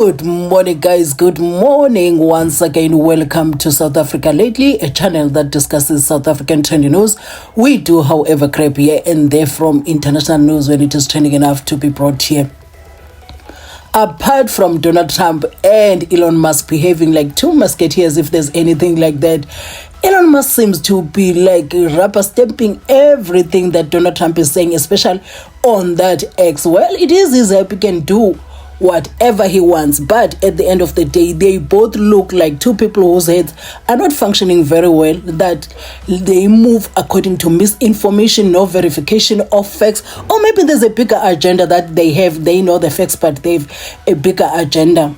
Good morning, guys. Good morning. Once again, welcome to South Africa Lately, a channel that discusses South African trending news. We do, however, crap here and there from international news when it is trending enough to be brought here. Apart from Donald Trump and Elon Musk behaving like two musketeers, if there's anything like that, Elon Musk seems to be like rubber stamping everything that Donald Trump is saying, especially on that X. Well, it is his app, he can do whatever he wants, but at the end of the day, they both look like two people whose heads are not functioning very well, that they move according to misinformation, no verification of facts, or maybe there's a bigger agenda that they have. They know the facts, but they have a bigger agenda.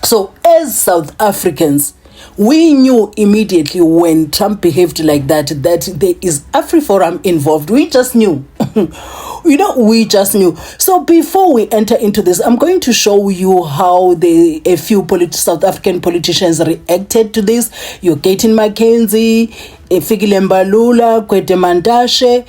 So as South Africans, we knew immediately when Trump behaved like that there is Afriforum involved. We just knew. We just knew. So before we enter into this, I'm going to show you how a few South African politicians reacted to this. You're Gayton, Mckenzie, Fikile Mbalula, Kwete Mandashe,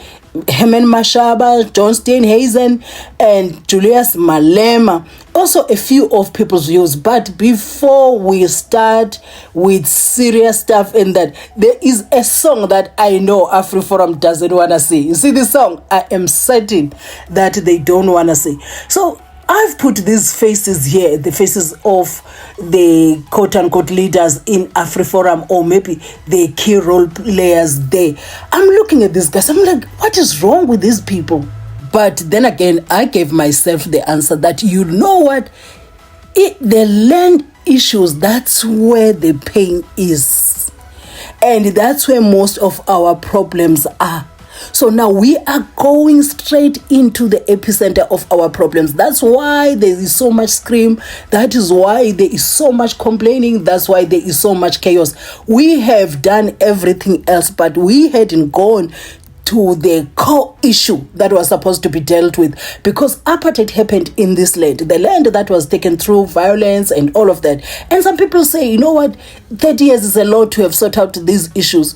Herman Mashaba, John Steenhuisen, and Julius Malema. Also a few of people's views. But before we start with serious stuff in that, there is a song that I know Afriforum doesn't want to see. You see this song? I am certain that they don't want to see. So I've put these faces here, the faces of the quote-unquote leaders in Afriforum, or maybe the key role players there. I'm looking at these guys. I'm like, what is wrong with these people? But then again, I gave myself the answer that, you know what? The land issues, that's where the pain is. And that's where most of our problems are. So now we are going straight into the epicenter of our problems. That's why there is so much scream. That is why there is so much complaining. That's why there is so much chaos. We have done everything else, but we hadn't gone to the core issue that was supposed to be dealt with, because apartheid happened in this land, the land that was taken through violence and all of that. And some people say, you know what, 30 years is a lot to have sorted out these issues.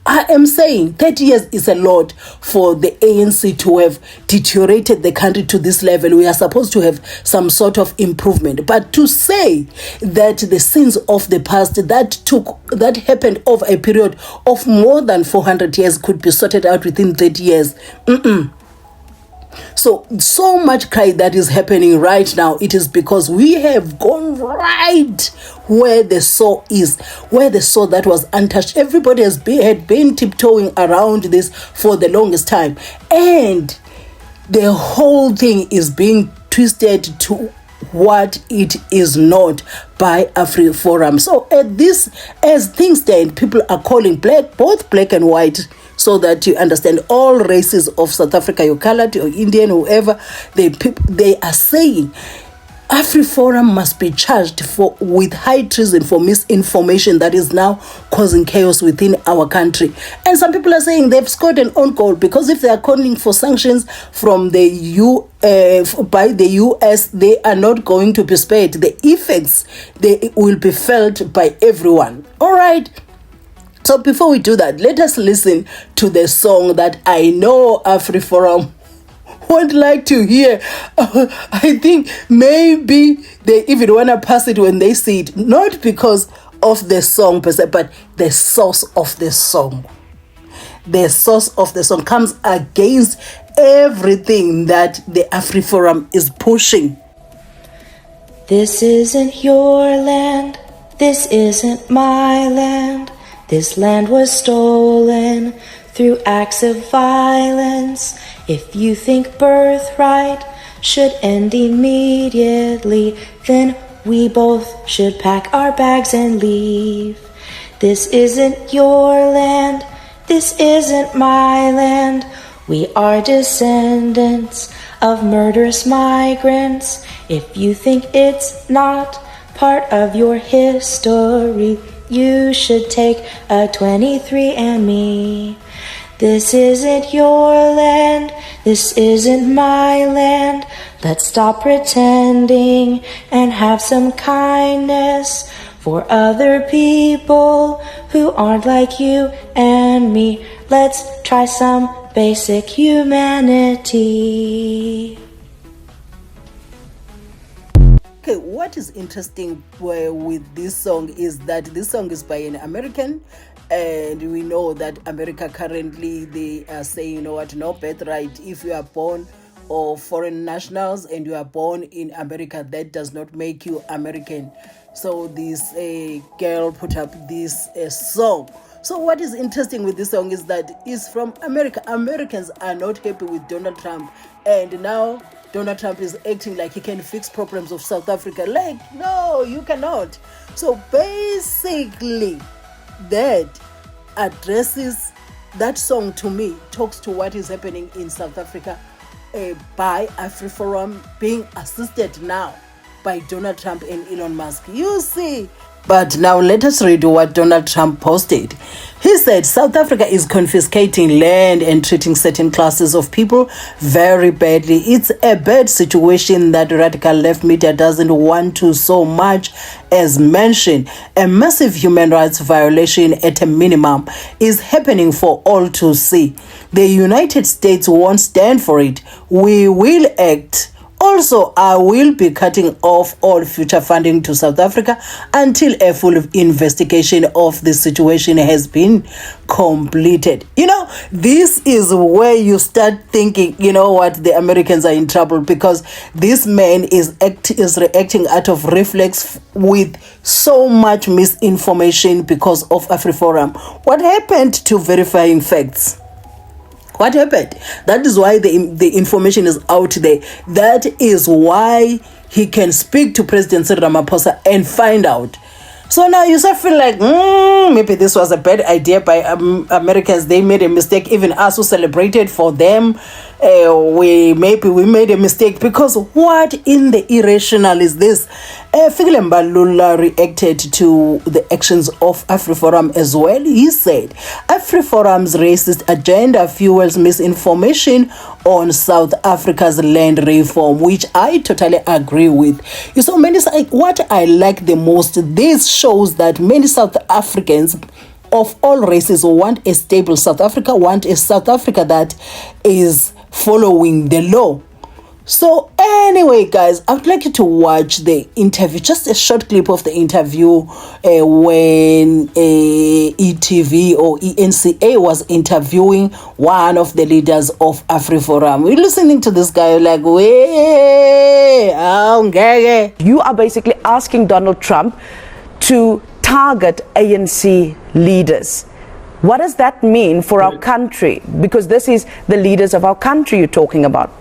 I am saying 30 years is a lot for the ANC to have deteriorated the country to this level. We are supposed to have some sort of improvement. But to say that the sins of the past that happened over a period of more than 400 years could be sorted out within 30 years, So much cry that is happening right now, it is because we have gone right where the soul is, where the soul that was untouched. Everybody had been tiptoeing around this for the longest time, and the whole thing is being twisted to what it is not by Afriforum. So as things stand, people are calling both black and white, so that you understand all races of South Africa, your colored, your Indian, whoever, they are saying Afriforum must be charged with high treason for misinformation that is now causing chaos within our country. And some people are saying they've scored an own goal, because if they are calling for sanctions from by the US, they are not going to be spared. The effects, they will be felt by everyone. All right. So before we do that, let us listen to the song that I know Afriforum would like to hear. I think maybe they even want to pass it when they see it, not because of the song per se, but the source of the song. The source of the song comes against everything that the Afriforum is pushing. This isn't your land. This isn't my land. This land was stolen through acts of violence. If you think birthright should end immediately, then we both should pack our bags and leave. This isn't your land. This isn't my land. We are descendants of murderous migrants. If you think it's not part of your history, you should take a 23andMe. This isn't your land. This isn't my land. Let's stop pretending and have some kindness for other people who aren't like you and me. Let's try some basic humanity. Okay, what is interesting with this song is that this song is by an American, and we know that America currently, they are saying, you know what, no birthright. If you are born of foreign nationals and you are born in America, that does not make you American. So this girl put up this song. So what is interesting with this song is that it's from America. Americans are not happy with Donald Trump, and now Donald Trump is acting like he can fix problems of South Africa. Like, no, you cannot. So basically, that addresses, that song to me talks to what is happening in South Africa by Afriforum being assisted now by Donald Trump and Elon Musk. You see. But now let us read what Donald Trump posted. He said South Africa is confiscating land and treating certain classes of people very badly. It's a bad situation that radical left media doesn't want to so much as mention. A massive human rights violation at a minimum is happening for all to see. The United States won't stand for it. We will act. Also, I will be cutting off all future funding to South Africa until a full investigation of the situation has been completed. You know, this is where you start thinking, you know what, the Americans are in trouble, because this man is reacting out of reflex with so much misinformation because of Afriforum. What happened to verifying facts? What happened? That is why the information is out there. That is why he can speak to President Cyril Ramaphosa and find out. So now you start feel like, maybe this was a bad idea by Americans. They made a mistake. Even us who celebrated for them, we made a mistake. Because what in the irrational is this? Fikile Mbalula reacted to the actions of Afriforum as well. He said, Afriforum's racist agenda fuels misinformation on South Africa's land reform, which I totally agree with. You saw what I like the most, this shows that many South Africans of all races want a stable South Africa, want a South Africa that is following the law. So anyway, guys, I would like you to watch the interview, just a short clip of the interview when ETV or ENCA was interviewing one of the leaders of Afriforum. We're listening to this guy like, you are basically asking Donald Trump to target ANC leaders. What does that mean for our country? Because this is the leaders of our country you're talking about.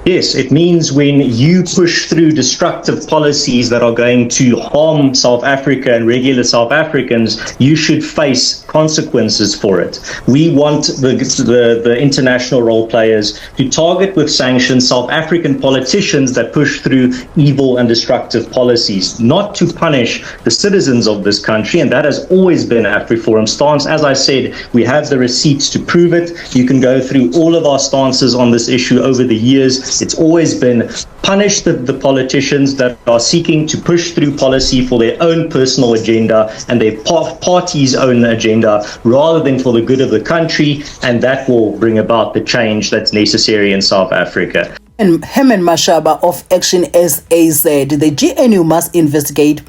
Yes, it means when you push through destructive policies that are going to harm South Africa and regular South Africans, you should face consequences for it. We want the international role players to target with sanctions South African politicians that push through evil and destructive policies, not to punish the citizens of this country. And that has always been Afriforum's stance. As I said, we have the receipts to prove it. You can go through all of our stances on this issue over the years. It's always been punish the politicians that are seeking to push through policy for their own personal agenda and their party's own agenda rather than for the good of the country, and that will bring about the change that's necessary in South Africa. And Herman Mashaba of Action SA said the GNU must investigate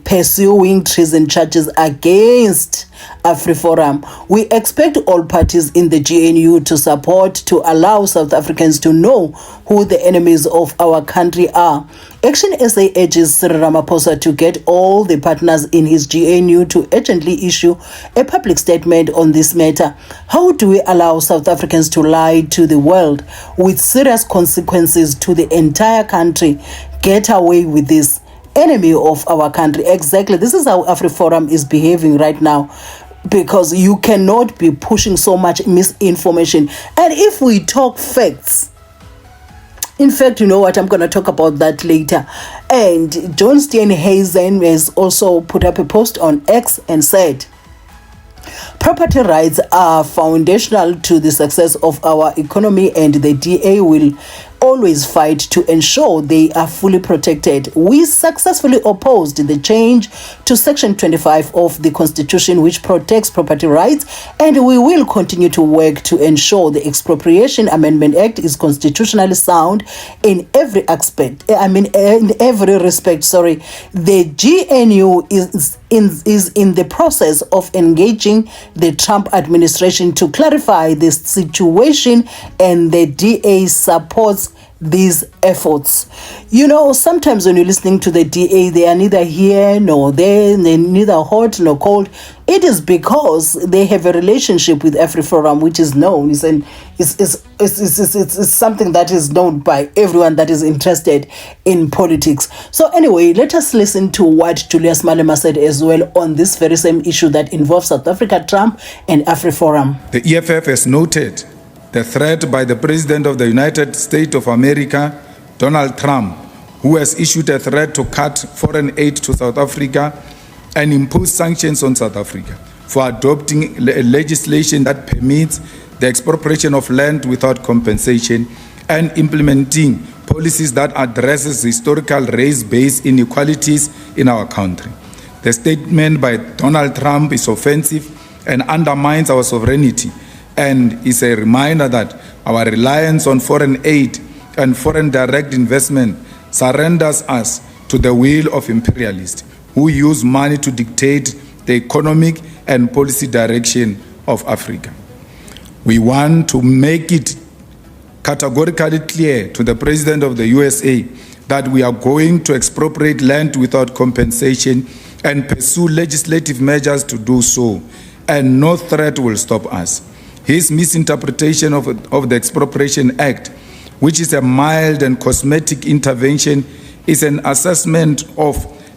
pursuing treason charges against Afriforum. We expect all parties in the GNU to support to allow South Africans to know who the enemies of our country are. Action SA urges Cyril Ramaphosa to get all the partners in his GNU to urgently issue a public statement on this matter. How do we allow South Africans to lie to the world with serious consequences to the entire country? Get away with this. Enemy of our country. Exactly. This is how Afriforum is behaving right now, because you cannot be pushing so much misinformation. And if we talk facts, in fact, you know what, I'm going to talk about that later. And John Steenhuisen has also put up a post on X and said, property rights are foundational to the success of our economy, and the DA will always fight to ensure they are fully protected. We successfully opposed the change to Section 25 of the Constitution, which protects property rights, and we will continue to work to ensure the Expropriation Amendment Act is constitutionally sound in every aspect. In every respect. The GNU is in the process of engaging the Trump administration to clarify the situation, and the DA supports these efforts. Sometimes when you're listening to the DA, they are neither here nor there, they're neither hot nor cold. It is because they have a relationship with Afriforum, which is known. It's something that is known by everyone that is interested in politics. So anyway, let us listen to what Julius Malema said as well on this very same issue that involves South Africa, Trump, and Afriforum. The EFF has noted the threat by the President of the United States of America, Donald Trump, who has issued a threat to cut foreign aid to South Africa and impose sanctions on South Africa for adopting legislation that permits the expropriation of land without compensation and implementing policies that addresses historical race-based inequalities in our country. The statement by Donald Trump is offensive and undermines our sovereignty, and is a reminder that our reliance on foreign aid and foreign direct investment surrenders us to the will of imperialists who use money to dictate the economic and policy direction of Africa. We want to make it categorically clear to the President of the USA that we are going to expropriate land without compensation and pursue legislative measures to do so, and no threat will stop us. His misinterpretation of the Expropriation Act, which is a mild and cosmetic intervention, is an assessment of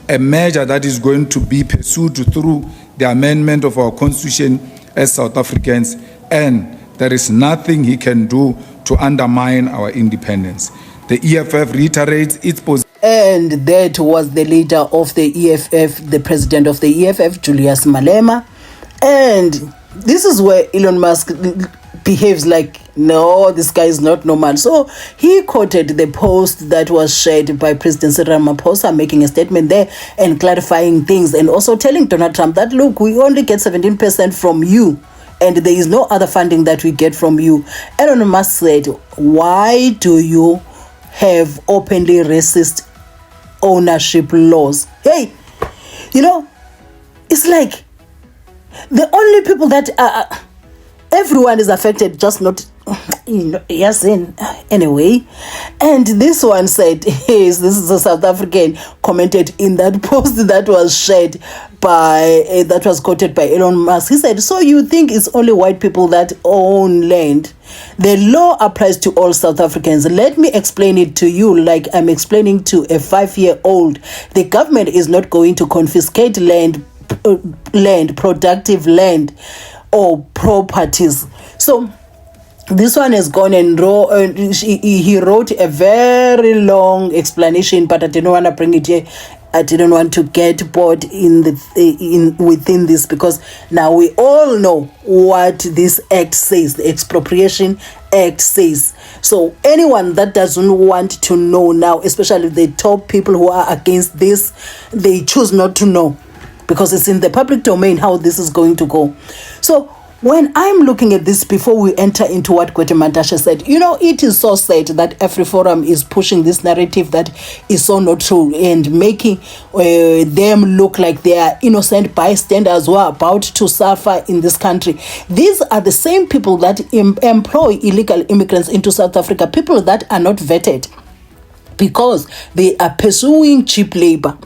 a measure that is going to be pursued through the amendment of our Constitution as South Africans, and there is nothing he can do to undermine our independence. The EFF reiterates its position. And that was the leader of the EFF, the president of the EFF, Julius Malema. And this is where Elon Musk behaves like, no, this guy is not normal. So he quoted the post that was shared by President Cyril Ramaphosa, making a statement there and clarifying things, and also telling Donald Trump that, look, we only get 17% from you, and there is no other funding that we get from you. Elon Musk said, why do you have openly racist ownership laws? Hey, it's like the only people that everyone is affected, just not, yes, anyway. And this one said, yes, this is a South African, commented in that post that was shared by, that was quoted by Elon Musk. He said, so you think it's only white people that own land? The law applies to all South Africans. Let me explain it to you like I'm explaining to a 5-year-old. The government is not going to confiscate land, productive land, or properties. So this one has gone and he wrote a very long explanation, but I didn't want to bring it here. I didn't want to get bored within this, because now we all know what this act says, the Expropriation Act says. So anyone that doesn't want to know now, especially the top people who are against this, they choose not to know, because it's in the public domain how this is going to go. So when I'm looking at this, before we enter into what Gayton said, it is so sad that Afriforum is pushing this narrative that is so not true, and making them look like they are innocent bystanders who are about to suffer in this country. These are the same people that employ illegal immigrants into South Africa, people that are not vetted, because they are pursuing cheap labor.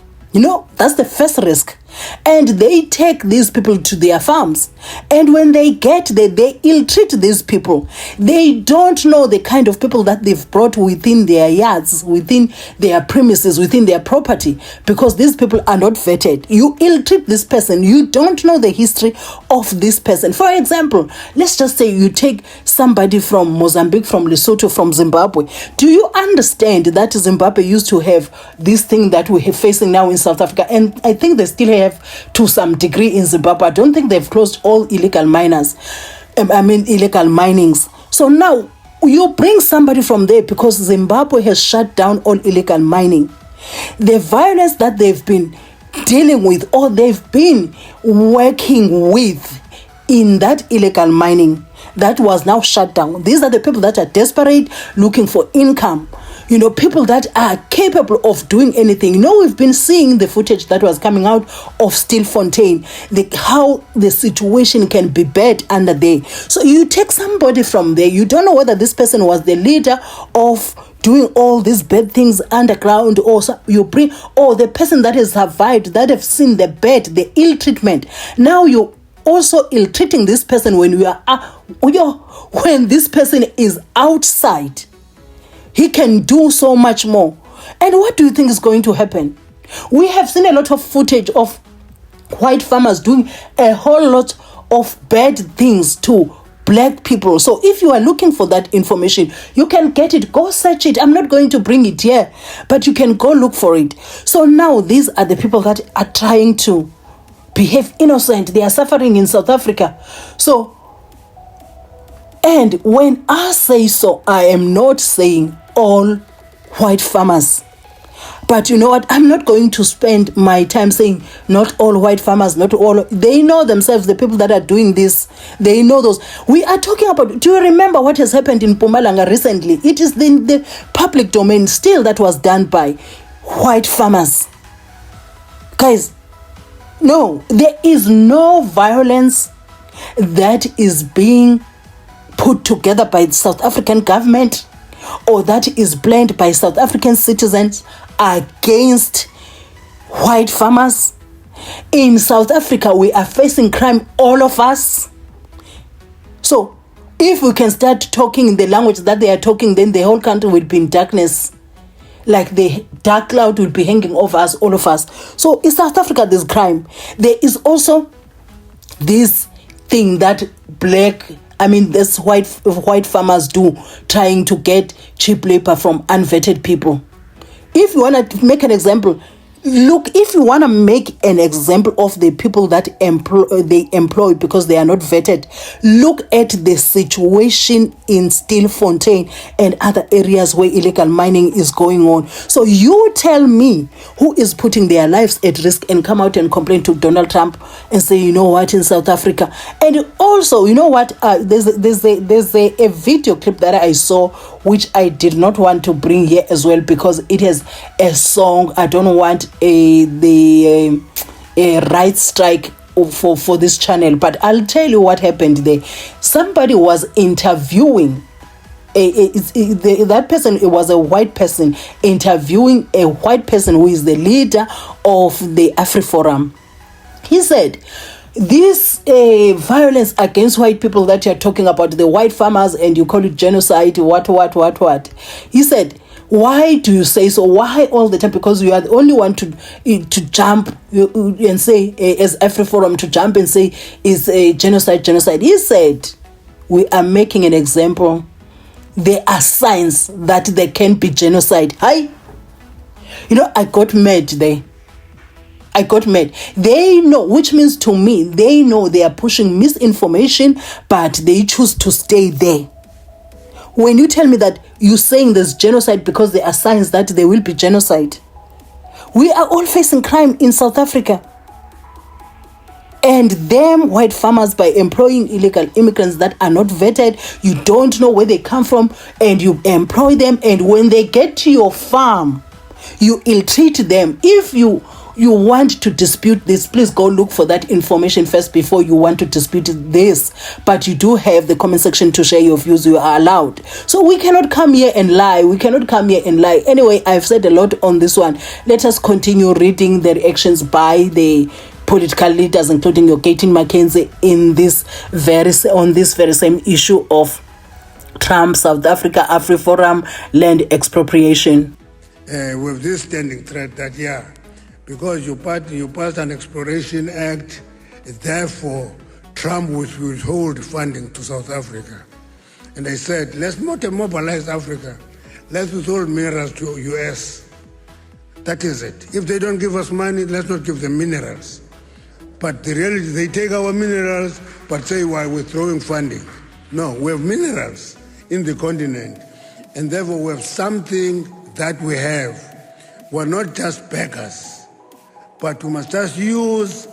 That's the first risk. And they take these people to their farms. And when they get there, they ill-treat these people. They don't know the kind of people that they've brought within their yards, within their premises, within their property, because these people are not vetted. You ill-treat this person. You don't know the history of this person. For example, let's just say you take somebody from Mozambique, from Lesotho, from Zimbabwe. Do you understand that Zimbabwe used to have this thing that we are facing now in South Africa? And I think they still have to some degree in Zimbabwe. I don't think they've closed all illegal miners. Illegal minings. So now, you bring somebody from there because Zimbabwe has shut down all illegal mining. The violence that they've been dealing with or they've been working with in that illegal mining that was now shut down. These are the people that are desperate, looking for income. You know, people that are capable of doing anything. You know, we've been seeing the footage that was coming out of Stilfontein, how the situation can be bad under there. So you take somebody from there, you don't know whether this person was the leader of doing all these bad things underground, or you bring, or the person that has survived, that have seen the bad, the ill treatment. Now you also ill-treating this person when when this person is outside. He can do so much more. And what do you think is going to happen? We have seen a lot of footage of white farmers doing a whole lot of bad things to black people. So if you are looking for that information, you can get it. Go search it. I'm not going to bring it here, but you can go look for it. So now these are the people that are trying to behave innocent. They are suffering in South Africa. So, and when I say so, I am not saying all white farmers. But you know what? I'm not going to spend my time saying not all white farmers, not all. They know themselves, the people that are doing this. They know those. We are talking about, do you remember what has happened in Mpumalanga recently? It is in the public domain still that was done by white farmers. Guys, no, there is no violence that is being put together by the South African government or that is planned by South African citizens against white farmers. In South Africa, we are facing crime, all of us. So, if we can start talking in the language that they are talking, then the whole country will be in darkness. Like the dark cloud will be hanging over us, all of us. So in South Africa, there's crime. There is also this thing that this white farmers do, trying to get cheap labor from unvetted people. If you want to make an example, look, if you want to make an example of the people that they employ because they are not vetted, look at the situation in Stilfontein and other areas where illegal mining is going on. So you tell me who is putting their lives at risk and come out and complain to Donald Trump and say, you know what, in South Africa. And also, you know what, there's a video clip that I saw which I did not want to bring here as well because it has a song. I don't want a right strike for this channel, but I'll tell you what happened there. Somebody was interviewing that person. It was a white person interviewing a white person who is the leader of the Afriforum. He said, this violence against white people that you're talking about, the white farmers, and you call it genocide, what. He said, why do you say so? Why all the time? Because you are the only one to jump and say, as Afriforum, to jump and say is a genocide. He said, we are making an example. There are signs that there can be genocide. You know, I got mad there. They know, which means to me, they know they are pushing misinformation, but they choose to stay there. When you tell me that you're saying there's genocide because there are signs that there will be genocide, we are all facing crime in South Africa. And them white farmers, by employing illegal immigrants that are not vetted, you don't know where they come from, and you employ them, and when they get to your farm, you ill-treat them. If you want to dispute this, please go look for that information first before you want to dispute this. But you do have the comment section to share your views. You are allowed. So we cannot come here and lie. Anyway, I've said a lot on this one. Let us continue reading the reactions by the political leaders, including your Gayton, Mckenzie, on this very same issue of Trump, South Africa, Afriforum, land expropriation. With this standing threat that, because you passed an Exploration Act, therefore Trump will withhold funding to South Africa. And I said, let's not immobilize Africa. Let's withhold minerals to US. That is it. If they don't give us money, let's not give them minerals. But the reality, they take our minerals, but say we're withdrawing funding. No, we have minerals in the continent, and therefore we have something that we have. We're not just beggars, but we must just use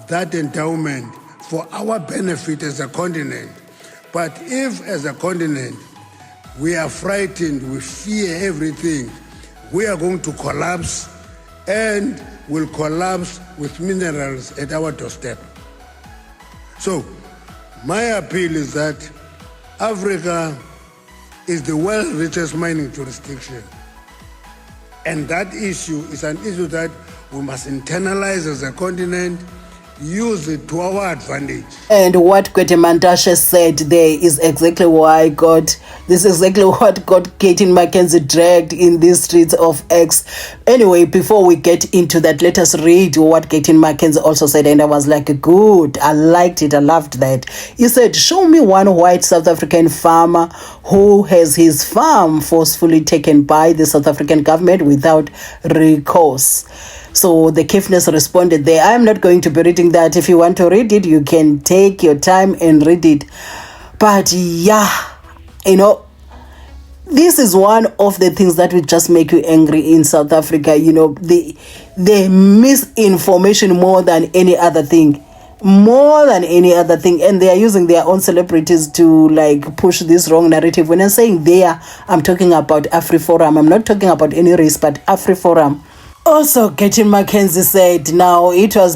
that endowment for our benefit as a continent. But if, as a continent, we are frightened, we fear everything, we are going to collapse, and will collapse with minerals at our doorstep. So, my appeal is that Africa is the world's richest mining jurisdiction. And that issue is an issue that we must internalize as a continent, use it to our advantage. And what Mantashe said there is exactly why this is exactly what got Gayton Mckenzie dragged in these streets of X. Anyway, before we get into that, let us read what Gayton Mckenzie also said, and I was like, good, I liked it, I loved that. He said, show me one white South African farmer who has his farm forcefully taken by the South African government without recourse. So the Kifness responded there. I'm not going to be reading that. If you want to read it, you can take your time and read it. But yeah, this is one of the things that will just make you angry in South Africa. The misinformation more than any other thing. More than any other thing. And they are using their own celebrities to push this wrong narrative. When I'm saying I'm talking about Afriforum. I'm not talking about any race, but Afriforum. Also, Gayton Mckenzie said now it was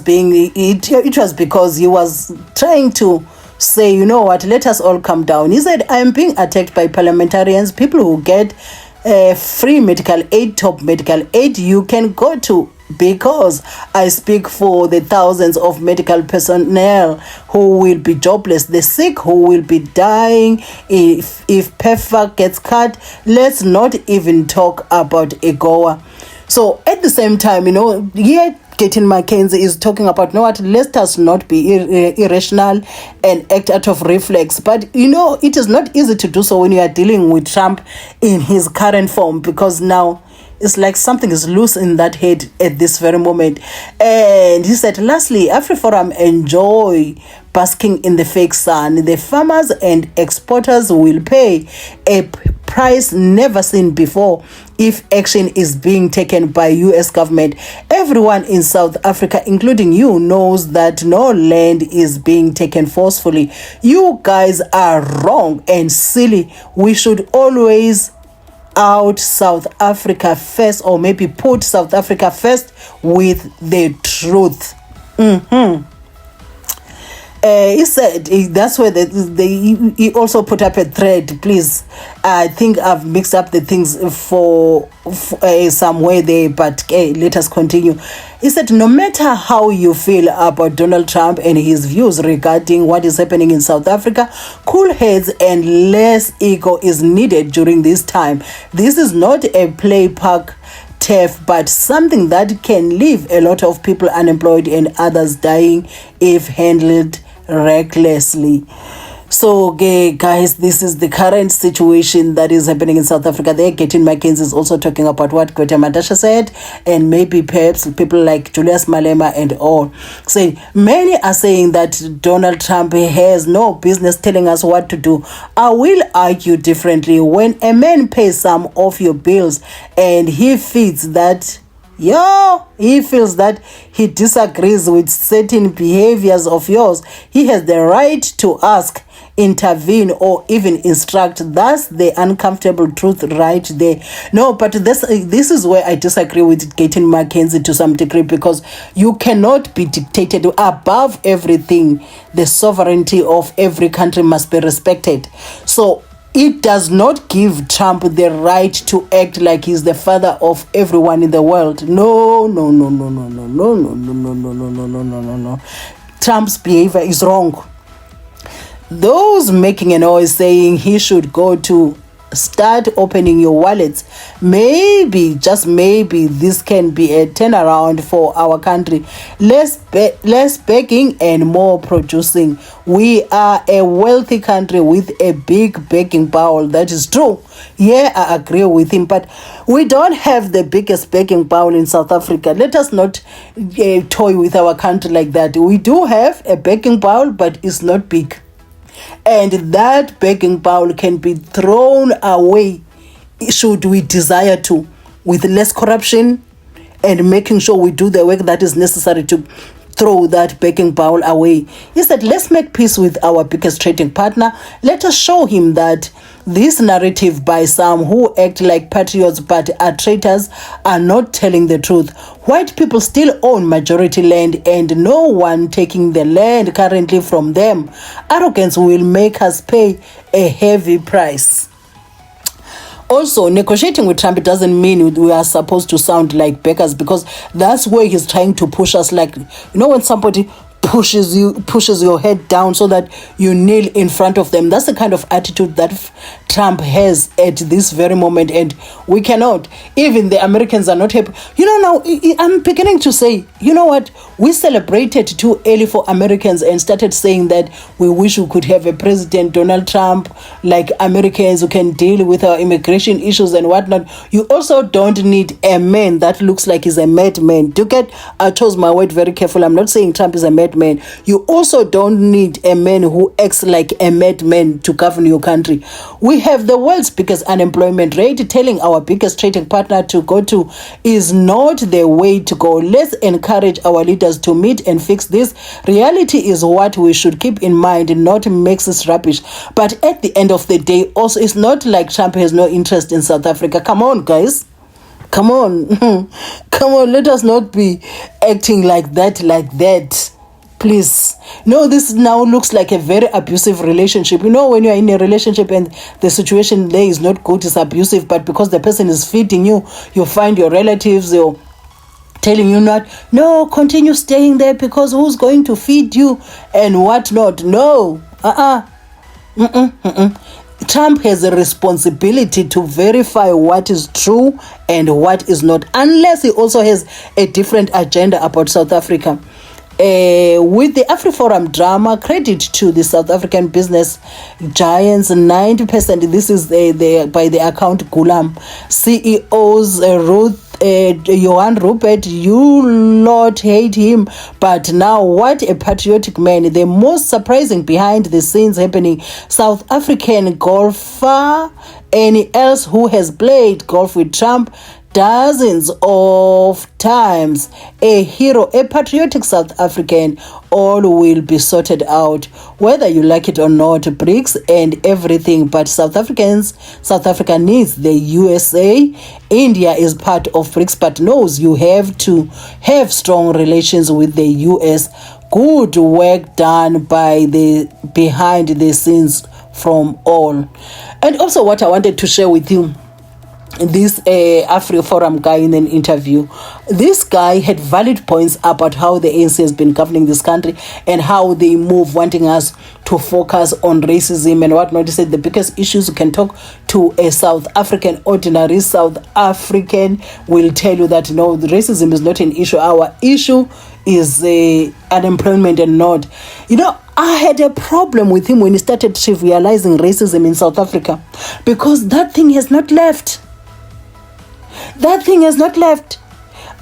because he was trying to say, you know what, let us all come down. He said, I am being attacked by parliamentarians, people who get free medical aid, top medical aid you can go to, because I speak for the thousands of medical personnel who will be jobless, the sick who will be dying if PEFA gets cut. Let's not even talk about AGOA. So at the same time, here Gayton Mckenzie is talking about, let us not be irrational and act out of reflex. But, it is not easy to do so when you are dealing with Trump in his current form, because now it's like something is loose in that head at this very moment. And he said, lastly, Afriforum enjoy basking in the fake sun. The farmers and exporters will pay a price never seen before if action is being taken by U.S. government. Everyone in South Africa, including you, knows that no land is being taken forcefully. You guys are wrong and silly. We should always out South Africa first, or maybe put South Africa first with the truth. He said that's where he also put up a thread. Please, I think I've mixed up the things for somewhere there, but let us continue. He said, no matter how you feel about Donald Trump and his views regarding what is happening in South Africa, cool heads and less ego is needed during this time. This is not a play park turf, but something that can leave a lot of people unemployed and others dying if handled recklessly. So, guys, this is the current situation that is happening in South Africa. There, Gayton Mckenzie is also talking about what Natasha said, and maybe perhaps people like Julius Malema and all. Saying many are saying that Donald Trump has no business telling us what to do. I will argue differently. When a man pays some of your bills and he feels that he disagrees with certain behaviors of yours, he has the right to ask, intervene, or even instruct. That's the uncomfortable truth right there. No, but this is where I disagree with Gayton Mckenzie to some degree, because you cannot be dictated. Above everything, the sovereignty of every country must be respected. So it does not give Trump the right to act like he's the father of everyone in the world. No. Trump's behavior is wrong. Those making a noise saying he should go to start opening your wallets, maybe, just maybe, this can be a turnaround for our country. Less begging and more producing. We are a wealthy country with a big begging bowl. That is true. Yeah, I agree with him, but we don't have the biggest begging bowl in South Africa. Let us not toy with our country like that. We do have a begging bowl, but it's not big. And that begging bowl can be thrown away, should we desire to, with less corruption and making sure we do the work that is necessary to throw that begging bowl away. He said, let's make peace with our biggest trading partner. Let us show him that this narrative by some who act like patriots but are traitors are not telling the truth. White people still own majority land and no one taking the land currently from them. Arrogance will make us pay a heavy price. Also, negotiating with Trump, it doesn't mean we are supposed to sound like beggars, because that's where he's trying to push us. Like, you know, when somebody pushes your head down so that you kneel in front of them. That's the kind of attitude that Trump has at this very moment, and we cannot. Even the Americans are not happy. You know, now I'm beginning to say, you know what, we celebrated too early for Americans and started saying that we wish we could have a president, Donald Trump, like Americans who can deal with our immigration issues and whatnot. You also don't need a man that looks like he's a madman. I chose my word very careful. I'm not saying Trump is a madman. You also don't need a man who acts like a madman to govern your country. We have the world's biggest unemployment rate. Telling our biggest trading partner to go to is not the way to go. Let's encourage our leaders to meet and fix this. Reality is what we should keep in mind, not makes us rubbish. But at the end of the day, also, it's not like Trump has no interest in South Africa. Come on, guys. Come on. Come on, let us not be acting like that. Please. No, this now looks like a very abusive relationship. You know, when you're in a relationship and the situation there is not good, it's abusive, but because the person is feeding you, you find your relatives, you're telling you no, continue staying there because who's going to feed you and whatnot. No. Trump has a responsibility to verify what is true and what is not, unless he also has a different agenda about South Africa. With the Afriforum drama, credit to the South African business giants, 90%, this is by the account Gulam, CEOs Johan Rupert, you lot hate him, but now what a patriotic man. The most surprising behind the scenes happening, South African golfer, any else who has played golf with Trump dozens of times, a hero, a patriotic South African, all will be sorted out, whether you like it or not. BRICS and everything, but South Africa needs the USA. India is part of BRICS, but knows you have to have strong relations with the US. Good work done by the behind the scenes from all. And also what I wanted to share with you, this Afriforum guy in an interview, this guy had valid points about how the ANC has been governing this country and how they move, wanting us to focus on racism and whatnot. He said the biggest issues, you can talk to a South African, ordinary South African will tell you that no, the racism is not an issue. Our issue is unemployment and not. You know, I had a problem with him when he started trivializing racism in South Africa, because that thing has not left. That thing has not left.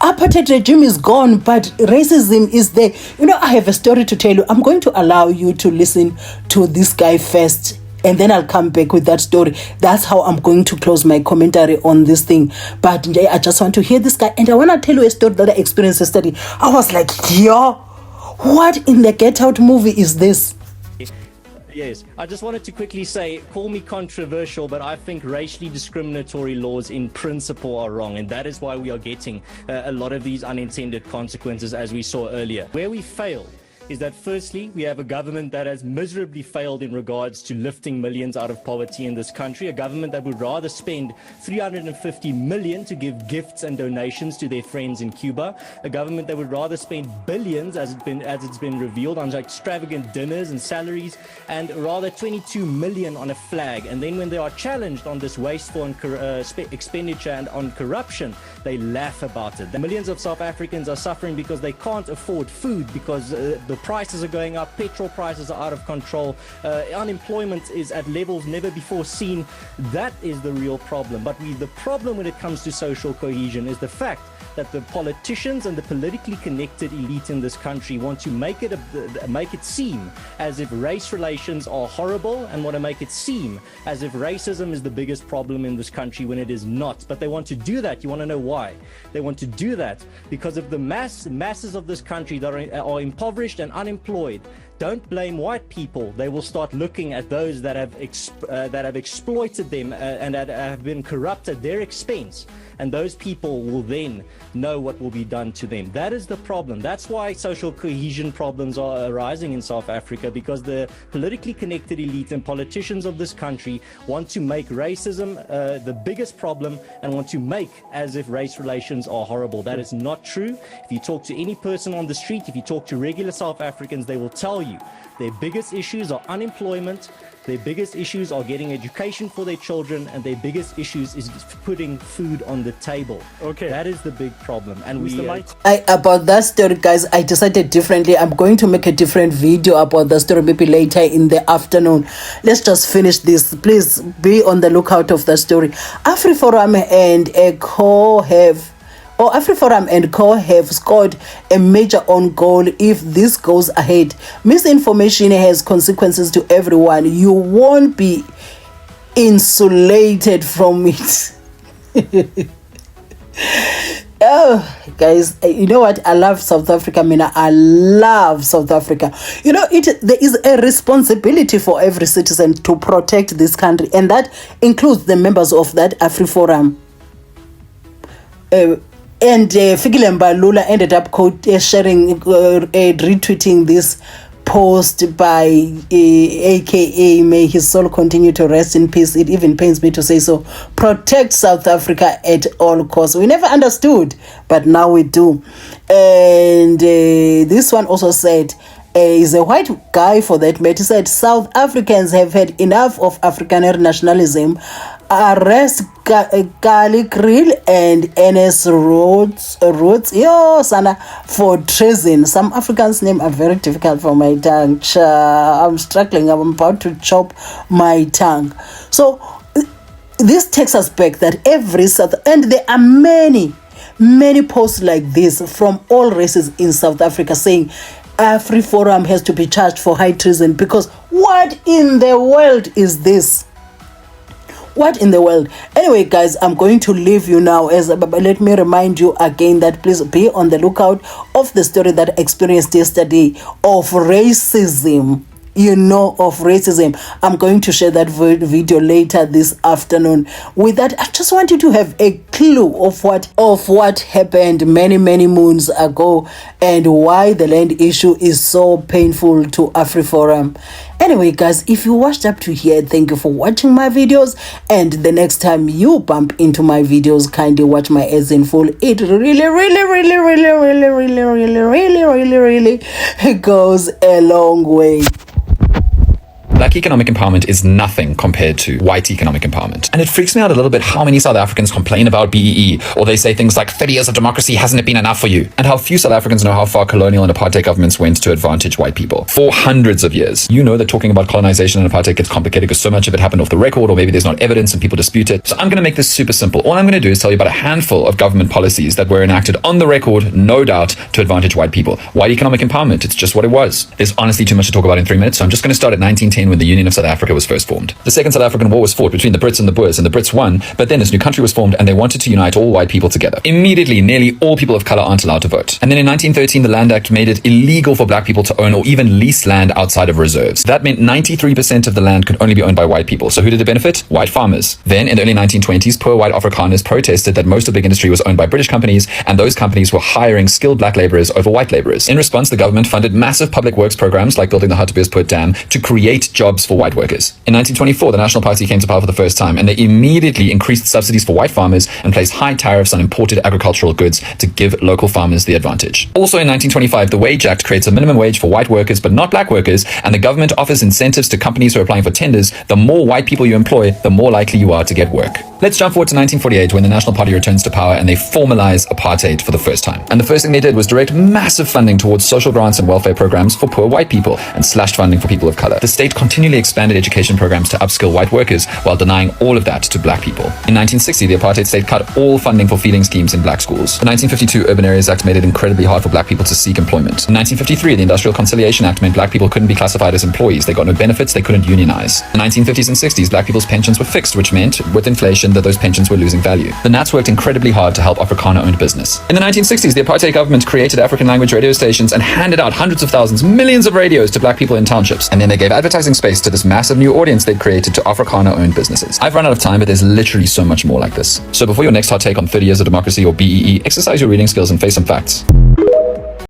Apartheid regime is gone, but racism is there. You know, I have a story to tell you. I'm going to allow you to listen to this guy first, and then I'll come back with that story. That's how I'm going to close my commentary on this thing. But I just want to hear this guy, and I want to tell you a story that I experienced yesterday. I was like, yo, what in the Get Out movie is this? Yes, I just wanted to quickly say, call me controversial, but I think racially discriminatory laws in principle are wrong, and that is why we are getting a lot of these unintended consequences, as we saw earlier. Where we fail is that firstly, we have a government that has miserably failed in regards to lifting millions out of poverty in this country, a government that would rather spend 350 million to give gifts and donations to their friends in Cuba, a government that would rather spend billions, as it's been revealed, on extravagant dinners and salaries, and rather 22 million on a flag. And then when they are challenged on this wasteful expenditure and on corruption, they laugh about it. The millions of South Africans are suffering because they can't afford food, because the The prices are going up, petrol prices are out of control, unemployment is at levels never before seen. That is the real problem. But the problem when it comes to social cohesion is the fact that the politicians and the politically connected elite in this country want to make it seem as if race relations are horrible, and want to make it seem as if racism is the biggest problem in this country when it is not. But they want to do that. You want to know why? They want to do that because of the masses of this country that are impoverished and unemployed. Don't blame white people. They will start looking at those that have exploited them and that have been corrupt at their expense. And those people will then know what will be done to them. That is the problem. That's why social cohesion problems are arising in South Africa, because the politically connected elite and politicians of this country want to make racism the biggest problem and want to make as if race relations are horrible. That is not true. If you talk to any person on the street, if you talk to regular South Africans, they will tell you their biggest issues are unemployment, their biggest issues are getting education for their children, and their biggest issues is putting food on the table. Okay. That is the big problem. And about that story, guys, I decided differently. I'm going to make a different video about the story maybe later in the afternoon. Let's just finish this. Please be on the lookout of the story. Afriforum and Afriforum and Co have scored a major own goal if this goes ahead. Misinformation has consequences to everyone. You won't be insulated from it. Oh, guys, you know what? I love South Africa, Mina. I love South Africa. You know, there is a responsibility for every citizen to protect this country, and that includes the members of that Afriforum. And Fikile Mbalula ended up sharing, retweeting this post by AKA, may his soul continue to rest in peace. It even pains me to say so. Protect South Africa at all costs. We never understood, but now we do. And this one also said, is a white guy for that matter, said South Africans have had enough of Afrikaner nationalism. Arrest Kali Krill and NS Rhodes for treason. Some Africans' names are very difficult for my tongue. I'm struggling. I'm about to chop my tongue. So this takes us back that every South, and there are many posts like this from all races in South Africa saying Afriforum has to be charged for high treason, because what in the world is this? What in the world? Anyway, guys, I'm going to leave you now. Let me remind you again that please be on the lookout of the story that I experienced yesterday of racism. I'm going to share that video later this afternoon. With that, I just want you to have a clue of what happened many moons ago and why the land issue is so painful to Afriforum. Anyway, guys, if you watched up to here, thank you for watching my videos, and the next time you bump into my videos, kindly watch my ads in full. It really goes a long way. Black economic empowerment is nothing compared to white economic empowerment. And it freaks me out a little bit how many South Africans complain about BEE, or they say things like 30 years of democracy, hasn't it been enough for you? And how few South Africans know how far colonial and apartheid governments went to advantage white people. For hundreds of years. You know that talking about colonization and apartheid gets complicated because so much of it happened off the record, or maybe there's not evidence and people dispute it. So I'm going to make this super simple. All I'm going to do is tell you about a handful of government policies that were enacted on the record, no doubt, to advantage white people. White economic empowerment, it's just what it was. There's honestly too much to talk about in 3 minutes, so I'm just going to start at 1910 when the Union of South Africa was first formed. The Second South African War was fought between the Brits and the Boers, and the Brits won, but then this new country was formed and they wanted to unite all white people together. Immediately, nearly all people of color aren't allowed to vote. And then in 1913, the Land Act made it illegal for black people to own or even lease land outside of reserves. That meant 93% of the land could only be owned by white people. So who did it benefit? White farmers. Then in the early 1920s, poor white Afrikaners protested that most of big industry was owned by British companies, and those companies were hiring skilled black laborers over white laborers. In response, the government funded massive public works programs like building the Hartbeespoort Dam to create jobs for white workers. In 1924, the National Party came to power for the first time, and they immediately increased subsidies for white farmers and placed high tariffs on imported agricultural goods to give local farmers the advantage. Also in 1925, the Wage Act creates a minimum wage for white workers but not black workers, and the government offers incentives to companies who are applying for tenders. The more white people you employ, the more likely you are to get work. Let's jump forward to 1948 when the National Party returns to power and they formalize apartheid for the first time. And the first thing they did was direct massive funding towards social grants and welfare programs for poor white people and slashed funding for people of color. The state continually expanded education programs to upskill white workers while denying all of that to black people. In 1960, the apartheid state cut all funding for feeding schemes in black schools. The 1952 Urban Areas Act made it incredibly hard for black people to seek employment. In 1953, the Industrial Conciliation Act meant black people couldn't be classified as employees. They got no benefits, they couldn't unionize. In the 1950s and 60s, black people's pensions were fixed, which meant, with inflation, that those pensions were losing value. The Nats worked incredibly hard to help Afrikaner-owned business. In the 1960s, the apartheid government created African language radio stations and handed out hundreds of thousands, millions of radios to black people in townships. And then they gave advertising space to this massive new audience they'd created to Afrikaner-owned businesses. I've run out of time, but there's literally so much more like this. So before your next hot take on 30 years of democracy or BEE, exercise your reading skills and face some facts.